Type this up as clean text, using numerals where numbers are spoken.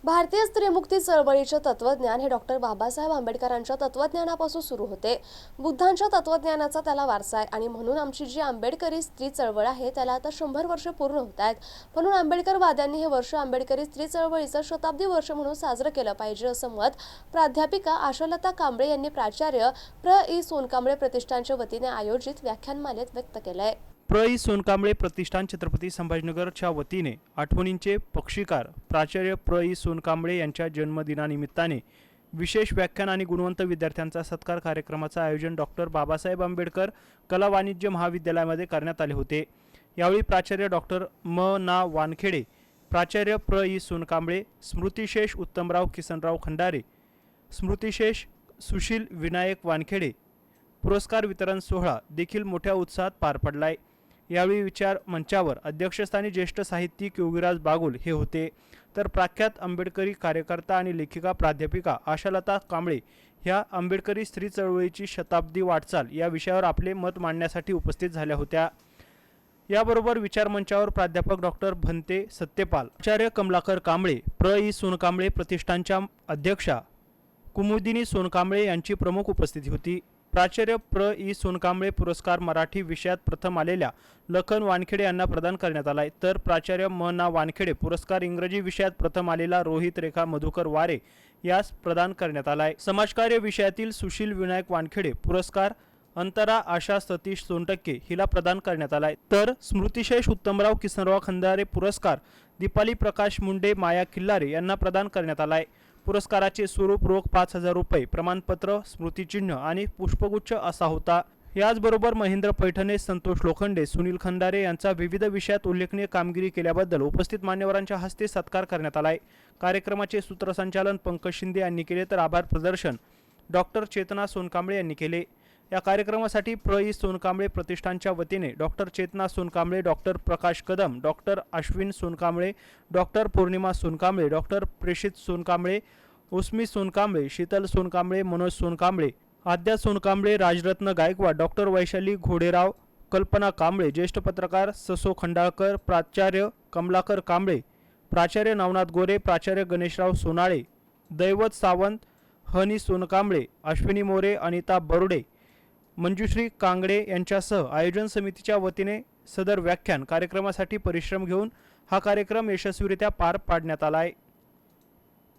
भारतीय स्त्रीमुक्ती चळवळीचे तत्वज्ञान हे डॉक्टर बाबासाहेब आंबेडकरांच्या तत्वज्ञानापासून सुरू होते। बुद्धांच्या तत्वज्ञानाचा त्याला वारसा आहे आणि म्हणून आमची जी आंबेडकरी स्त्री चळवळ आहे त्याला आता 100 वर्ष पूर्ण होत आहेत। म्हणून आंबेडकरवाद्यांनी हे वर्ष आंबेडकरी स्त्री चळवळीचं शताब्दी वर्ष म्हणून साजरं केलं पाहिजे असं मत प्राध्यापिका आशालता कांबळे यांनी प्राचार्य प्र.ई. सोनकांबळे प्रतिष्ठानच्या वतीने आयोजित व्याख्यानमालेत व्यक्त केलंय। प्र.ई. सोनकांबळे प्रतिष्ठान छत्रपती संभाजीनगरच्या वतीने आठवणींचे पक्षीकार प्राचार्य प्र.ई. सोनकांबळे यांच्या जन्मदिनानिमित्ताने विशेष व्याख्यान आणि गुणवंत विद्यार्थ्यांचा सत्कार कार्यक्रमाचे आयोजन डॉक्टर बाबासाहेब आंबेडकर कला वाणिज्य महाविद्यालयामध्ये करण्यात आले होते। यावेळी प्राचार्य डॉक्टर म.ना. वानखेडे, प्राचार्य प्र.ई. सोनकांबळे, स्मृतिशेष उत्तमराव किसनराव खंडारे, स्मृतिशेष सुशील विनायक वानखेडे पुरस्कार वितरण सोहळा देखील मोठ्या उत्साहात पार पडलाय। यावेळी विचार मंचावर अध्यक्षस्थानी ज्येष्ठ साहित्यिक योगीराज बागुल हे होते, तर प्रख्यात आंबेडकरी कार्यकर्ता आणि लेखिका प्राध्यापिका आशालता कांबळे ह्या आंबेडकरी स्त्री चळवळीची शताब्दी वाटचाल या विषयावर आपले मत मांडण्यासाठी उपस्थित झाल्या होत्या। याबरोबर विचार मंचावर प्राध्यापक डॉक्टर भंते सत्यपाल, आचार्य कमलाकर कांबळे, प्र.ई. सोनकांबळे प्रतिष्ठानच्या अध्यक्षा कुमुदिनी सोनकांबळे यांची प्रमुख उपस्थिती होती। प्राचार्य प्र.ई. सोनकांबळे पुरस्कार मराठी विषयात प्रथम आलेल्या लखन वानखेडे यांना प्रदान करण्यात आलाय, तर प्राचार्य म.ना. वानखेडे पुरस्कार इंग्रजी विषयात प्रथम आलेला रोहित रेखा मधुकर वारे यास प्रदान करण्यात आलाय। समाजकार्य विषयातील सुशील विनायक वानखेडे पुरस्कार अंतरा आशा सतीश सोनटक्के हिला प्रदान करण्यात आलाय, तर स्मृतिशेष उत्तमराव किसनराव खंडारे पुरस्कार दीपाली प्रकाश मुंडे माया खिल्लारे यांना प्रदान करण्यात आलाय। पुरस्काराचे स्वरूप रोख 5,000 रुपये, प्रमाणपत्र, स्मृतिचिन्ह आणि पुष्पगुच्छ असा होता। याचबरोबर महेंद्र पैठणे, संतोष लोखंडे, सुनील खंडारे यांचा विविध विषयात उल्लेखनीय कामगिरी केल्याबद्दल उपस्थित मान्यवरांच्या हस्ते सत्कार करण्यात आलाय। कार्यक्रमाचे सूत्रसंचालन पंकज शिंदे यांनी केले, तर आभार प्रदर्शन डॉक्टर चेतना सोनकांबळे यांनी केले। या कार्यक्रमासाठी प्र.ई. सोनकांबळे प्रतिष्ठानच्या वतीने डॉक्टर चेतना Sonkamble, doctor Prakash Kadam, doctor Ashwin Sonkamble, doctor पौर्णिमा सोनकांबळे, डॉक्टर प्रेषित सोनकांबळे, उस्मी सोनकांबळे, शीतल सोनकांबळे, मनोज सोनकांबळे, आद्या सोनकांबळे, राजरत्न गायकवाड, डॉक्टर वैशाली घोडेराव, कल्पना कांबळे, ज्येष्ठ पत्रकार ससो खंडाळकर, प्राचार्य कमलाकर कांबळे, प्राचार्य नवनाथ गोरे, प्राचार्य गणेशराव सोनाळे, दैवत सावंत, हनी सोनकांबळे, अश्विनी मोरे, अनिता बरुडे, मंजुश्री कांगडे यांच्यासह आयोजन समितीच्या वतीने सदर व्याख्यान कार्यक्रमासाठी परिश्रम घेऊन हा कार्यक्रम यशस्वीरित्या पार पाडण्यात आला आहे।